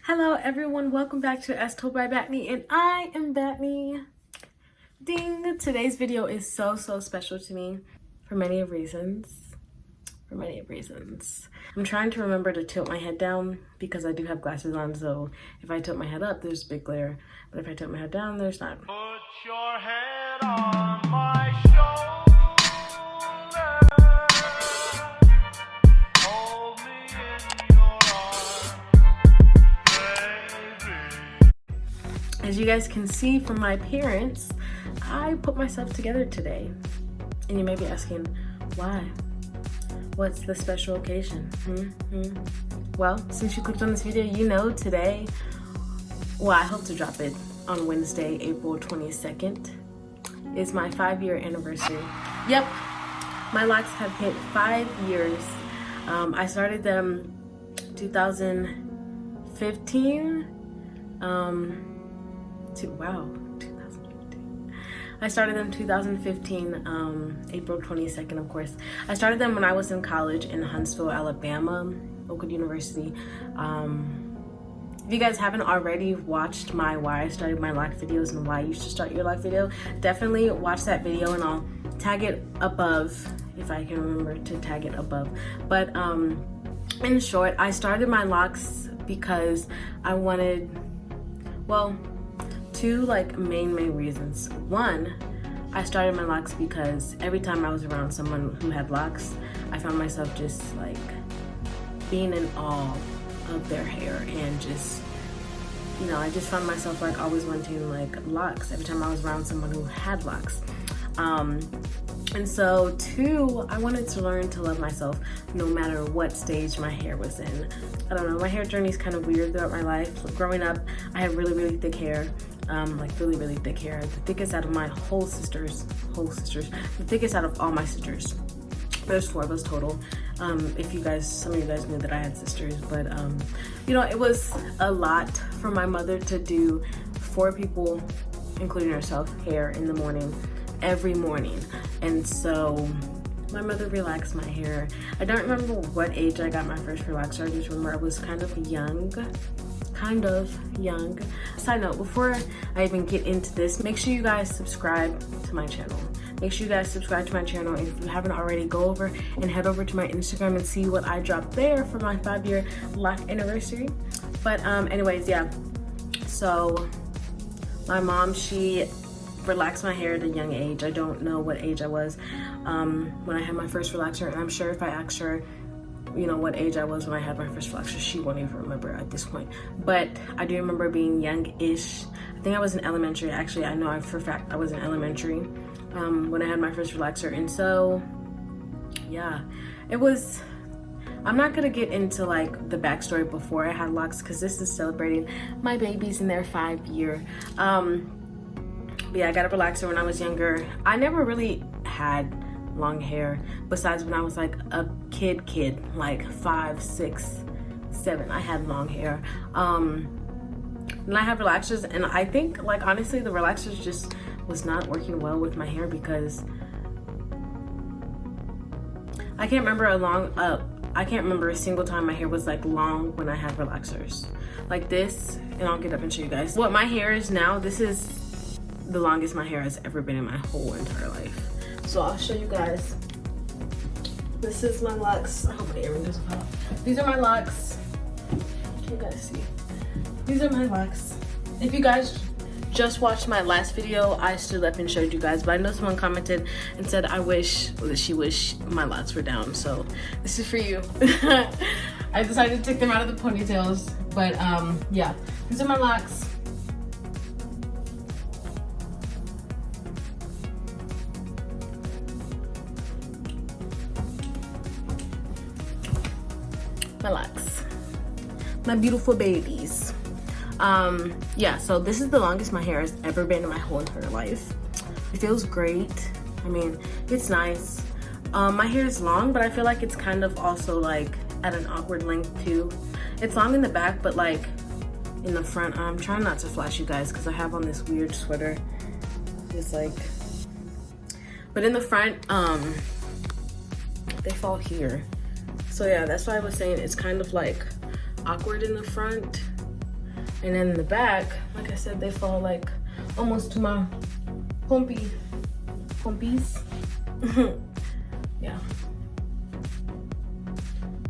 Hello everyone, welcome back to As Told by Battnyd, and I am Battnyd. Ding! Today's video is so special to me for many reasons. I'm trying to remember to tilt my head down because I do have glasses on, so if I tilt my head up, there's big glare, but if I tilt my head down, there's not. Put your head on my shoulder. Hold me in your arms, baby. As you guys can see from my appearance, I put myself together today. And you may be asking, why? What's the special occasion? Well, since you clicked on this video, you know today, well, I hope to drop it on Wednesday, April 22nd, is my 5-year anniversary. Yep, my locks have hit 5 years. I started them 2015. 2015. I started them 2015, April 22nd, of course. I started them when I was in college in Huntsville, Alabama, Loc University. If you guys haven't already watched my why I started my loc videos and why you should start your loc video, definitely watch that video and I'll tag it above if I can remember to tag it above. But in short, I started my locks because I wanted, well, two main reasons. One, I started my locks because every time I was around someone who had locks, I found myself just being in awe of their hair and just, I just found myself always wanting locks every time I was around someone who had locks. And so two, I wanted to learn to love myself no matter what stage my hair was in. I don't know, my hair journey is kind of weird throughout my life. Growing up, I had really thick hair. Really thick hair, the thickest out of my whole sisters, the thickest out of all my sisters. There's 4 of us total. If you guys, some of you guys knew that I had sisters, but it was a lot for my mother to do 4 people, including herself, hair in the morning, every morning. And so my mother relaxed my hair. I don't remember what age I got my first relaxer. I just remember I was kind of young. Side note, before I even get into this, make sure you guys subscribe to my channel. Make sure you guys subscribe to my channel, and if you haven't already, go over and head over to my Instagram and see what I dropped there for my 5-year loc anniversary. But anyways, yeah, so my mom, she relaxed my hair at a young age. I don't know what age I was when I had my first relaxer, and I'm sure if I asked her what age I was when I had my first relaxer, she won't even remember at this point. But I do remember being young-ish. I think I was in elementary. Actually, I know for a fact I was in elementary when I had my first relaxer. And so, yeah, it was, I'm not gonna get into the backstory before I had locks because this is celebrating my babies in their 5-year. But yeah, I got a relaxer when I was younger. I never really had long hair besides when I was a kid 5, 6, 7. I had long hair, and I have relaxers, and I think honestly the relaxers just was not working well with my hair because I can't remember a single time my hair was long when I had relaxers like this. And I'll get up and show you guys what my hair is now. This is the longest my hair has ever been in my whole entire life. So I'll show you guys. This is my locks. I hope my earring doesn't pop. These are my locks. Can you guys see? These are my locks. If you guys just watched my last video, I stood up and showed you guys, but I know someone commented and said she wished my locks were down. So this is for you. I decided to take them out of the ponytails, but yeah, these are my locks. My locks, my beautiful babies. Yeah, so this is the longest my hair has ever been in my whole entire life. It feels great. I mean, it's nice. My hair is long, but I feel like it's kind of also at an awkward length too. It's long in the back, but in the front, I'm trying not to flash you guys because I have on this weird sweater. It's but in the front, they fall here. So yeah, that's why I was saying it's kind of awkward in the front. And then in the back, like I said, they fall like almost to my pompies. Yeah.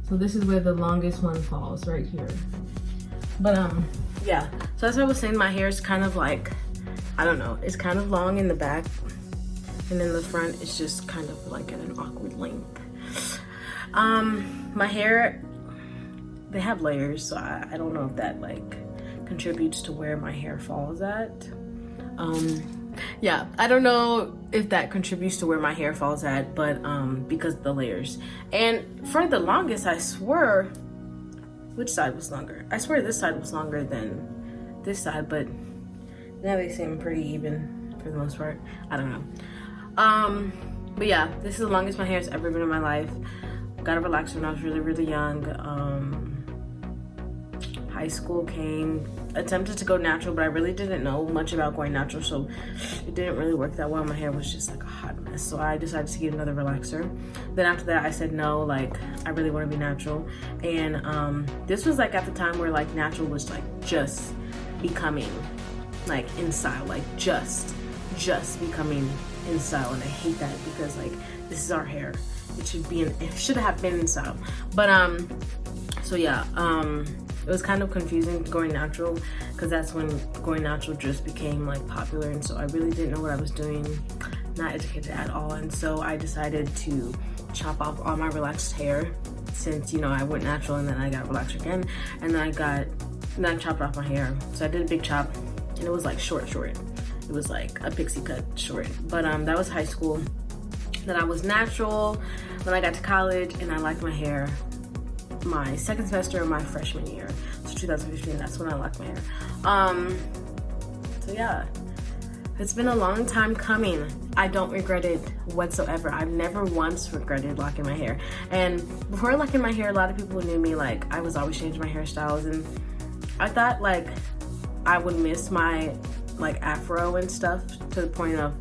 So this is where the longest one falls, right here. But yeah. So as I was saying, my hair is kind of like, I don't know, it's kind of long in the back, and in the front it's just kind of like at an awkward length. My hair, they have layers, so I don't know if that like contributes to where my hair falls at. Yeah, I don't know if that contributes to where my hair falls at, but because of the layers. And for the longest, I swear, which side was longer? I swear this side was longer than this side, but now they seem pretty even for the most part. I don't know. But yeah, this is the longest my hair has ever been in my life. Got a relaxer when I was really, really young. High school came, attempted to go natural, but I really didn't know much about going natural, so it didn't really work that well. My hair was just like a hot mess, so I decided to get another relaxer. Then after that, I said no, like I really want to be natural. And this was like at the time where like natural was like just becoming like in style, like just becoming in style, and I hate that because like this is our hair. It should have been in style. But so yeah, it was kind of confusing going natural because that's when going natural just became like popular, and so I really didn't know what I was doing, not educated at all. And so I decided to chop off all my relaxed hair, since you know I went natural and then I got relaxed again, and then I chopped off my hair. So I did a big chop, and it was like short. It was like a pixie cut short. But that was high school. Then I was natural. Then I got to college, and I liked my hair my second semester of my freshman year. So 2015, that's when I liked my hair. So yeah, it's been a long time coming. I don't regret it whatsoever. I've never once regretted locking my hair. And before locking my hair, a lot of people knew me, like I was always changing my hairstyles, and I thought like I would miss my like afro and stuff to the point of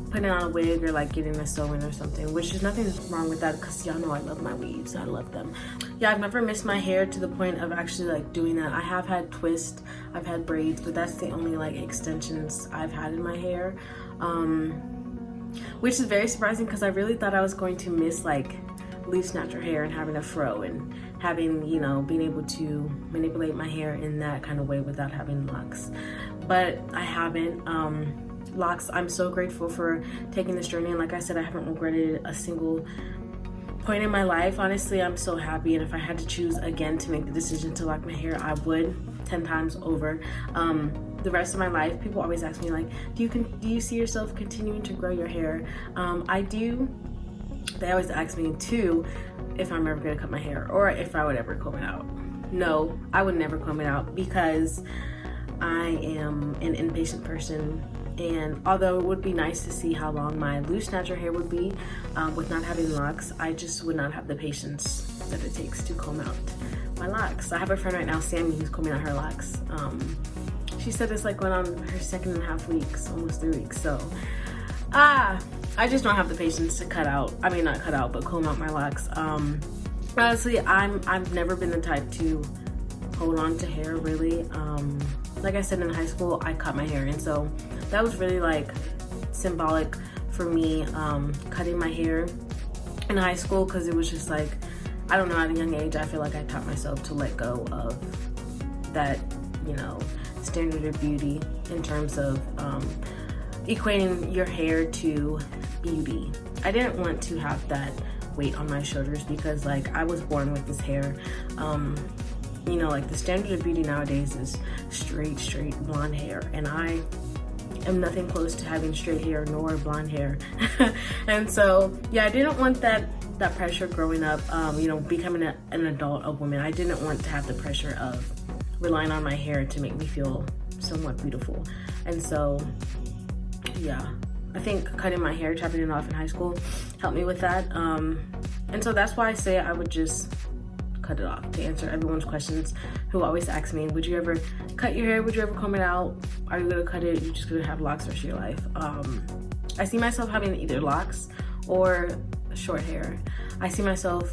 putting on a wig or like getting a sew-in or something, which is nothing wrong with that because y'all know I love my weaves. I love them. Yeah, I've never missed my hair to the point of actually like doing that. I have had twists, I've had braids, but that's the only like extensions I've had in my hair, which is very surprising because I really thought I was going to miss like loose natural hair and having a fro and having, you know, being able to manipulate my hair in that kind of way without having locks. But I haven't. Locks, I'm so grateful for taking this journey, and like I said, I haven't regretted a single point in my life. Honestly, I'm so happy, and if I had to choose again to make the decision to lock my hair, I would 10 times over. The rest of my life, people always ask me like, do you see yourself continuing to grow your hair? I do. They always ask me too if I'm ever gonna cut my hair or if I would ever comb it out. No, I would never comb it out because I am an impatient person. And although it would be nice to see how long my loose natural hair would be with not having locks, I just would not have the patience that it takes to comb out my locks. I have a friend right now, Sammy, who's combing out her locks. She said it's like going on her 2.5 weeks, almost 3 weeks. So I just don't have the patience to not cut out, but comb out my locks. Honestly, I've never been the type to hold on to hair really. Like I said, in high school, I cut my hair, and so that was really like symbolic for me, cutting my hair in high school, because it was just like, I don't know, at a young age, I feel like I taught myself to let go of that, you know, standard of beauty in terms of equating your hair to beauty. I didn't want to have that weight on my shoulders because like I was born with this hair. You know, like the standard of beauty nowadays is straight blonde hair, and I am nothing close to having straight hair nor blonde hair. And so yeah, I didn't want that pressure growing up, you know, becoming an adult, a woman. I didn't want to have the pressure of relying on my hair to make me feel somewhat beautiful. And so yeah, I think cutting my hair, chopping it off in high school helped me with that. And so that's why I say I would just cut it off, to answer everyone's questions who always ask me, would you ever cut your hair? Would you ever comb it out? Are you gonna cut it? You're just gonna have locks the rest of your life? I see myself having either locks or short hair. I see myself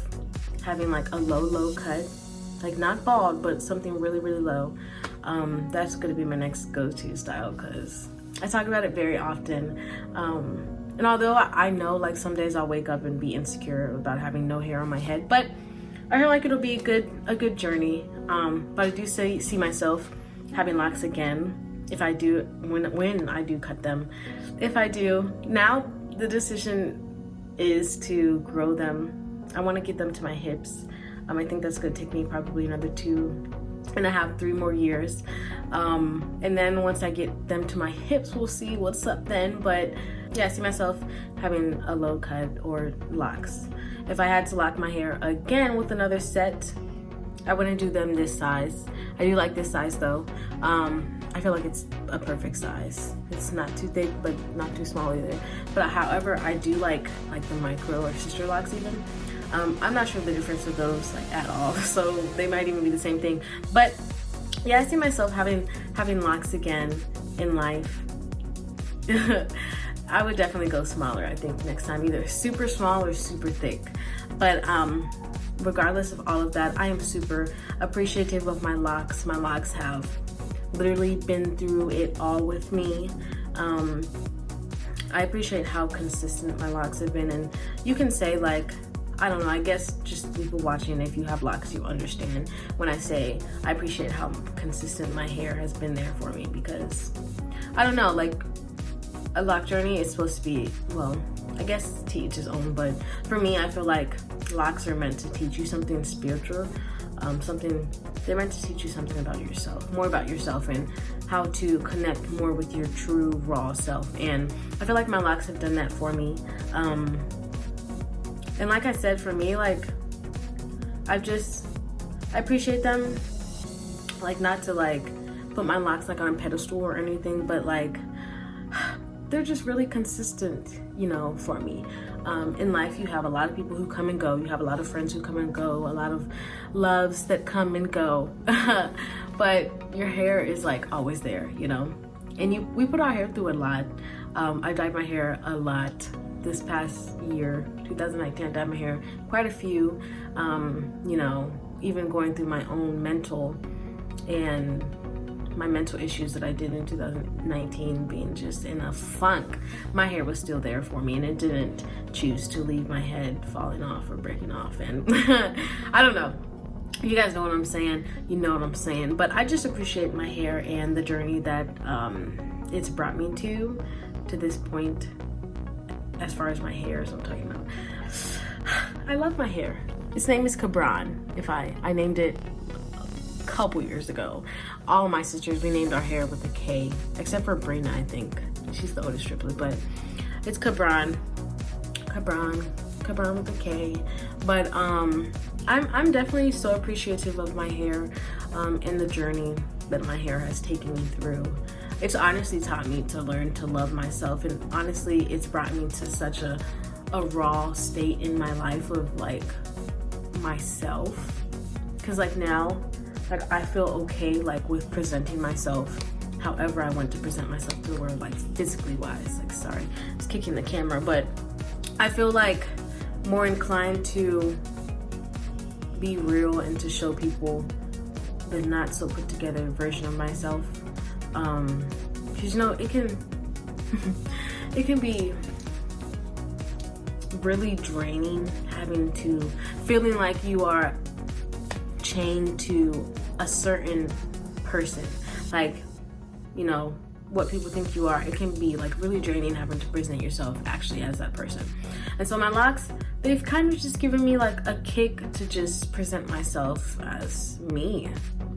having like a low cut, like not bald, but something really low. That's gonna be my next go-to style because I talk about it very often. And although I know like some days I'll wake up and be insecure about having no hair on my head, but I feel like it'll be a good journey. But I do see myself having locks again if I do, when I do cut them. If I do, now the decision is to grow them. I want to get them to my hips. I think that's going to take me probably another 2.5, 3 more years. And then once I get them to my hips, we'll see what's up then. But yeah, I see myself having a low cut or locks. If I had to lock my hair again with another set, I wouldn't do them this size. I do like this size though. I feel like it's a perfect size. It's not too thick, but not too small either. But however, I do like the micro or sister locks even. I'm not sure the difference of those like at all, so they might even be the same thing. But yeah, I see myself having locks again in life. I would definitely go smaller, I think, next time, either super small or super thick. But regardless of all of that, I am super appreciative of my locks. My locks have literally been through it all with me. I appreciate how consistent my locks have been, and you can say like, I don't know, I guess just people watching, if you have locks, you understand when I say I appreciate how consistent my hair has been there for me, because I don't know, like a loc journey is supposed to be, well, I guess to each his own, but for me, I feel like locks are meant to teach you something spiritual, they're meant to teach you something about yourself, more about yourself, and how to connect more with your true raw self. And I feel like my locks have done that for me. And like I said, for me, like, I appreciate them, like, not to like put my locks like on a pedestal or anything, but like, they're just really consistent, you know, for me. In life, you have a lot of people who come and go. You have a lot of friends who come and go, a lot of loves that come and go. But your hair is like always there, you know? And we put our hair through a lot. I dyed my hair a lot this past year, 2019. I dyed my hair quite a few, you know, even going through my own mental issues that I did in 2019, being just in a funk. My hair was still there for me, and it didn't choose to leave my head falling off or breaking off. And I don't know, you guys know what I'm saying, you know what I'm saying, but I just appreciate my hair and the journey that it's brought me to this point. As far as my hair is, I'm talking about, I love my hair. Its name is Cabron. I named it a couple years ago. All my sisters, we named our hair with a K, except for Brina, I think. She's the oldest triplet, but it's Cabron with a K. But I'm definitely so appreciative of my hair and the journey that my hair has taken me through. It's honestly taught me to learn to love myself, and honestly, it's brought me to such a raw state in my life of like myself. Cause like now, like I feel okay like with presenting myself however I want to present myself to the world, like physically wise. Like, sorry, it's kicking the camera, but I feel like more inclined to be real and to show people the not so put together version of myself. Cause you know, it can be really draining feeling like you are chained to a certain person, like, you know, what people think you are. It can be like really draining having to present yourself actually as that person. And so my locks, they've kind of just given me like a kick to just present myself as me.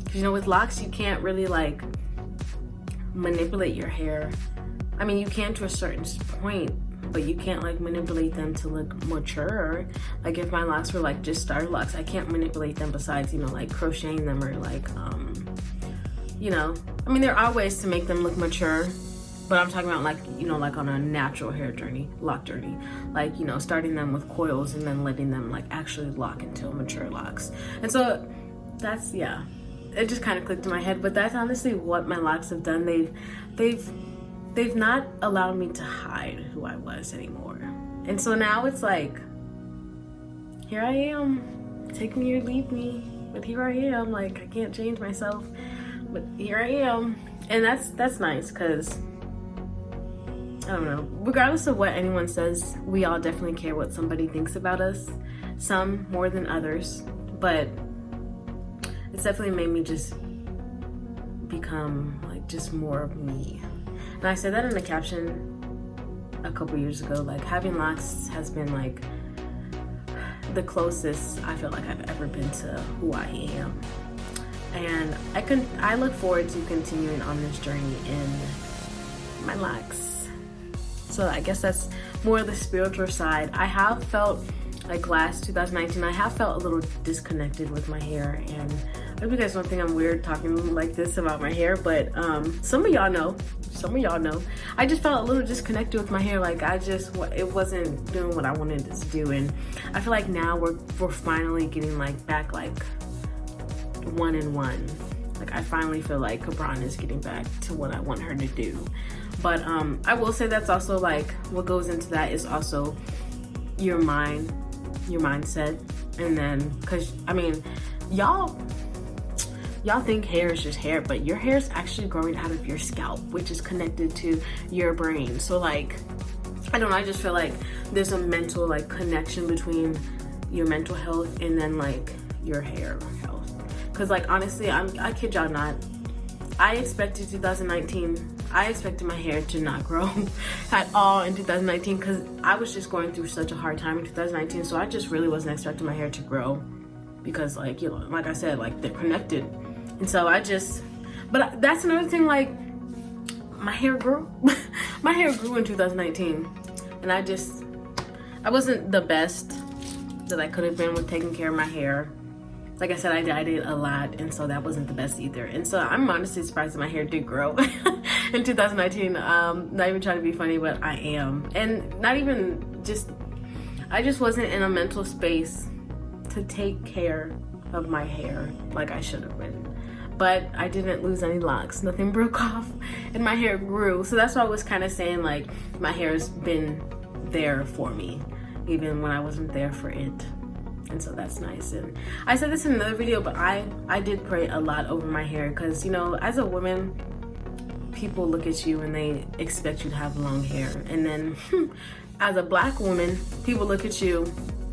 Cause you know, with locks, you can't really like manipulate your hair. I mean, you can to a certain point, but you can't like manipulate them to look mature. Like if my locks were like just starter locks, I can't manipulate them besides, you know, like crocheting them or like, you know, I mean, there are ways to make them look mature, but I'm talking about like, you know, like on a natural hair journey, loc journey, like, you know, starting them with coils and then letting them like actually lock into mature locks. And so that's, yeah, it just kind of clicked in my head, but that's honestly what my locks have done. They've not allowed me to hide who I was anymore. And so now it's like, here I am, take me or leave me, but here I am, like I can't change myself. But here I am. And that's nice, because I don't know, regardless of what anyone says, we all definitely care what somebody thinks about us, some more than others, but it's definitely made me just become like just more of me. And I said that in the caption a couple years ago, like having locks has been like the closest I feel like I've ever been to who I am. And I look forward to continuing on this journey in my locks. So I guess that's more the spiritual side. I have felt like last 2019, I have felt a little disconnected with my hair, and I hope you guys don't think I'm weird talking like this about my hair, but some of y'all know. I just felt a little disconnected with my hair. Like it wasn't doing what I wanted it to do, and I feel like now we're finally getting like back like 1 and 1. Like I finally feel like Cabron is getting back to what I want her to do. But I will say that's also like what goes into that is also your mindset. And then, cause I mean, y'all think hair is just hair, but your hair is actually growing out of your scalp, which is connected to your brain. So like, I don't know, I just feel like there's a mental like connection between your mental health and then like your hair health. Cause like honestly, I kid y'all not, I expected my hair to not grow at all in 2019 because I was just going through such a hard time in 2019. So I just really wasn't expecting my hair to grow because like, you know, like I said, like they're connected. And so but that's another thing, like my hair grew. My hair grew in 2019 and I wasn't the best that I could have been with taking care of my hair. Like I said, I dyed it a lot, and so that wasn't the best either. And so I'm honestly surprised that my hair did grow in 2019. Not even trying to be funny, but I am. And not even I just wasn't in a mental space to take care of my hair like I should have been. But I didn't lose any locks. Nothing broke off, and my hair grew. So that's why I was kind of saying like my hair has been there for me, even when I wasn't there for it. And so that's nice. And I said this in another video, but I did pray a lot over my hair because, you know, as a woman, people look at you and they expect you to have long hair. And then as a black woman, people look at you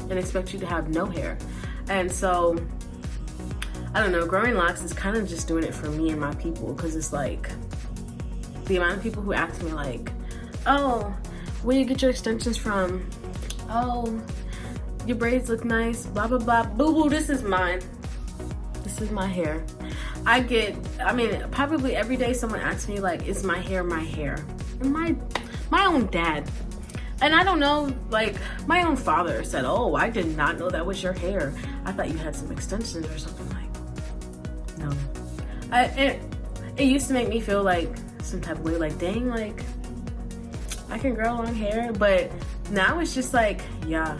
and expect you to have no hair. And so, I don't know, growing locks is kind of just doing it for me and my people, because it's like the amount of people who ask me like, oh, where do you get your extensions from? Oh, your braids look nice, blah blah blah. Boo boo, this is mine. This is my hair. I mean, probably every day someone asks me like, is my hair my hair? And my own dad, and I don't know, like my own father said, oh, I did not know that was your hair. I thought you had some extensions or something. Like, no. It used to make me feel like some type of way, like dang, like I can grow long hair, but now it's just like, yeah,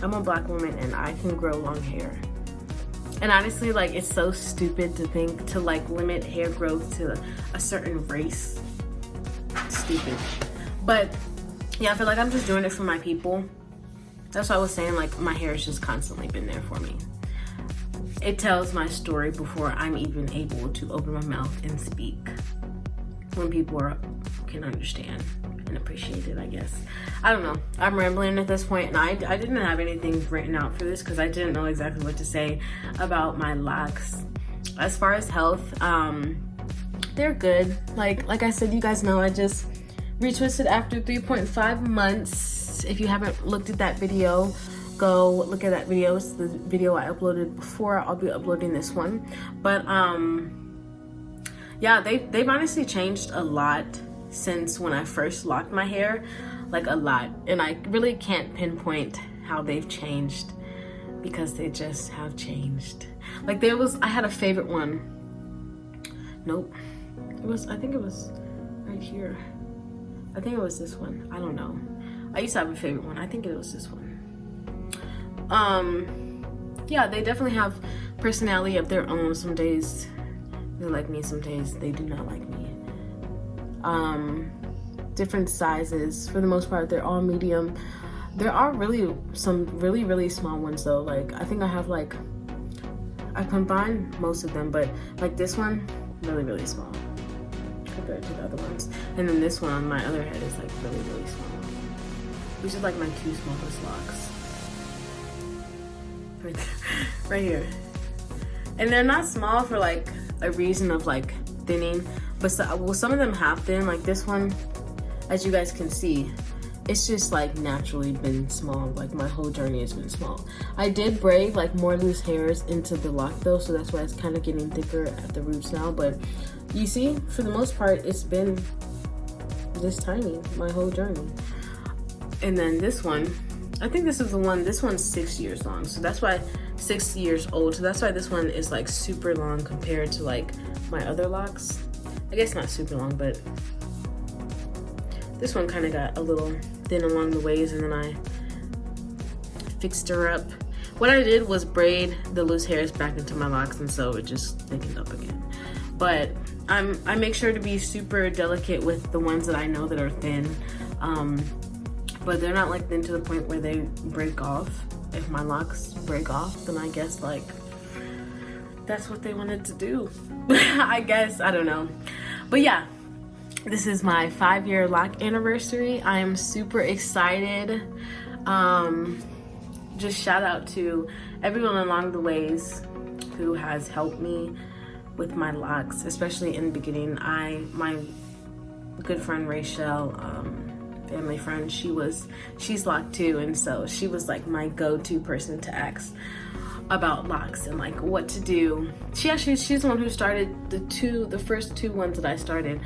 I'm a black woman and I can grow long hair. And honestly, like it's so stupid to think to like limit hair growth to a certain race. It's stupid. But yeah, I feel like I'm just doing it for my people. That's why I was saying like my hair has just constantly been there for me. It tells my story before I'm even able to open my mouth and speak. When people can understand and appreciate it, I guess. I don't know. I'm rambling at this point, and I didn't have anything written out for this because I didn't know exactly what to say about my locks. As far as health, they're good. Like I said, you guys know I just retwisted after 3.5 months. If you haven't looked at that video, go look at that video. It's the video I uploaded before. I'll be uploading this one. But yeah, they've honestly changed a lot since when I first locked my hair, like a lot. And I really can't pinpoint how they've changed because they just have changed. Like I had a favorite one. Nope. I think it was right here. I think it was this one. I don't know. I used to have a favorite one. I think it was this one. Yeah, they definitely have personality of their own. Some days they like me, some days they do not like me. Different sizes. For the most part, they're all medium. There are really some really small ones though. Like I think I have like I combined most of them, but like this one, really small compared to the other ones. And then this one on my other head is like really small. These are like my two smallest locks. Right here. And they're not small for like a reason of like thinning, but some of them have thin. Like this one, as you guys can see, it's just like naturally been small. Like my whole journey has been small. I did braid like more loose hairs into the lock though, so that's why it's kind of getting thicker at the roots now. But you see, for the most part, it's been this tiny my whole journey. And then this one, I think this is the one, this one's 6 years long, so that's why 6 years old, so that's why this one is like super long compared to like my other locks. I guess not super long, but this one kind of got a little thin along the ways, and then I fixed her up. What I did was braid the loose hairs back into my locks, and so it just thickened up again. But I make sure to be super delicate with the ones that I know that are thin, but they're not like thin to the point where they break off. If my locks break off, then I guess like that's what they wanted to do. I guess, I don't know. But yeah, this is my 5-year loc anniversary. I am super excited. Just shout out to everyone along the ways who has helped me with my locks, especially in the beginning. My good friend Rachel, family friend, she's locked too, and so she was like my go-to person to ask about locks and like what to do. She's the one who started the first two ones that I started.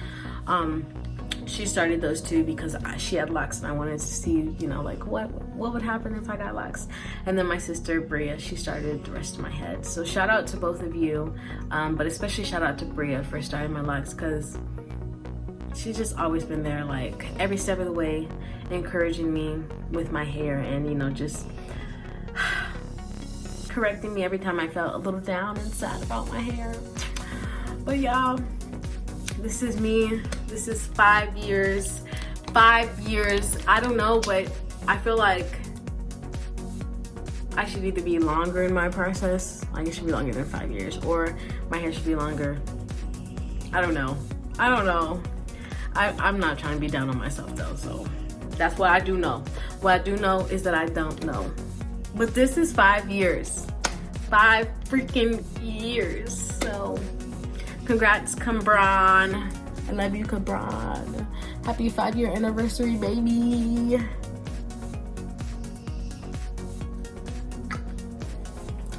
She started those two because she had locks and I wanted to see, you know, like what would happen if I got locks. And then my sister Bria, she started the rest of my head. So shout out to both of you, but especially shout out to Bria for starting my locks, because she's just always been there, like every step of the way, encouraging me with my hair, and you know, just correcting me every time I felt a little down and sad about my hair. But y'all, this is me. This is 5 years. 5 years. I don't know, but I feel like I should either be longer in my process. Like it should be longer than 5 years, or my hair should be longer. I don't know. I'm not trying to be down on myself though, so that's what I do know. What I do know is that I don't know. But this is 5 years. 5 freaking years. So congrats, Cabron. I love you, Cabron. Happy 5-year anniversary, baby.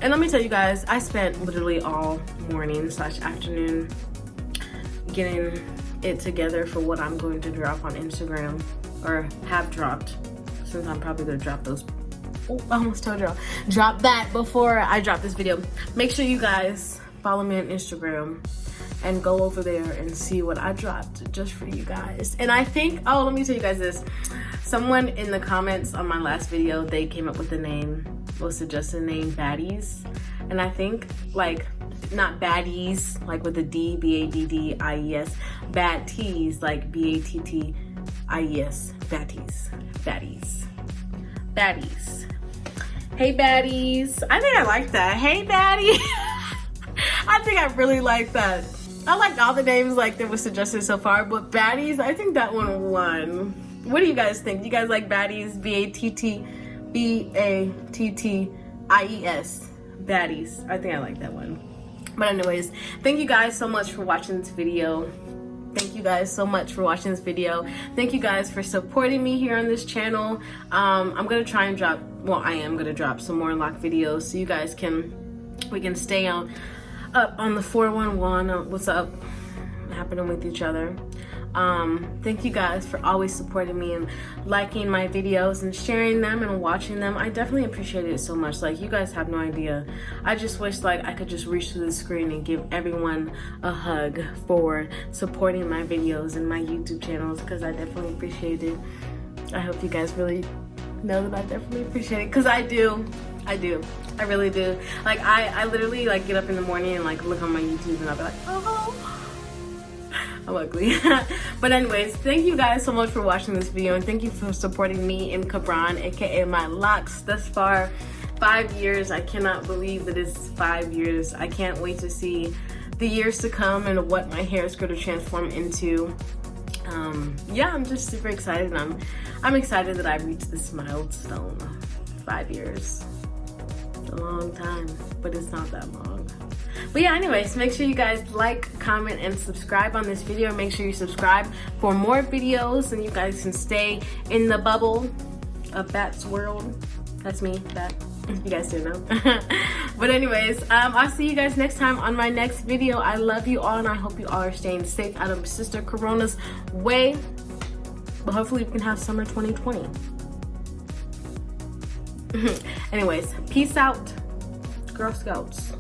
And let me tell you guys, I spent literally all morning / afternoon getting it together for what I'm going to drop on Instagram, or have dropped, since I'm probably gonna drop those. Oh, I almost told y'all, drop that before I drop this video. Make sure you guys follow me on Instagram and go over there and see what I dropped just for you guys. And I think, oh, let me tell you guys this. Someone in the comments on my last video, they came up with the name, was suggested the name Battnyd. And I think like, not baddies, like with a D, B-A-D-D-I-E-S, Battnyd, like B-A-T-T-I-E-S, Battnyd. Hey baddies. I think I like that. Hey baddie. I think I really like that. I like all the names like that was suggested so far, but Battnyd, I think that one won. What do you guys think? You guys like Battnyd? B-A-T-T-I-E-S. Battnyd. I think I like that one. But anyways, thank you guys so much for watching this video. Thank you guys so much for watching this video. Thank you guys for supporting me here on this channel. I'm gonna try and drop, well, I am gonna drop some more lock videos so you guys we can stay up on the 411, what's up happening with each other. Thank you guys for always supporting me and liking my videos and sharing them and watching them. I definitely appreciate it so much. Like, you guys have no idea. I just wish like I could just reach through the screen and give everyone a hug for supporting my videos and my YouTube channels, because I definitely appreciate it. I hope you guys really know that I definitely appreciate it, because I do. I really do. Like I literally like get up in the morning and like look on my YouTube and I'll be like, oh, I'm ugly. But anyways, thank you guys so much for watching this video, and thank you for supporting me and Cabron, aka My Locs, thus far. 5 years. I cannot believe that it's 5 years. I can't wait to see the years to come and what my hair is going to transform into. Yeah, I'm just super excited. I'm excited that I reached this milestone. 5 years. It's a long time, but it's not that long. But yeah, anyways, make sure you guys like, comment, and subscribe on this video. Make sure you subscribe for more videos and you guys can stay in the bubble of Bat's world. That's me, Bat. You guys didn't know. But anyways, I'll see you guys next time on my next video. I love you all and I hope you all are staying safe out of Sister Corona's way. But hopefully we can have summer 2020. Anyways, peace out, Girl Scouts.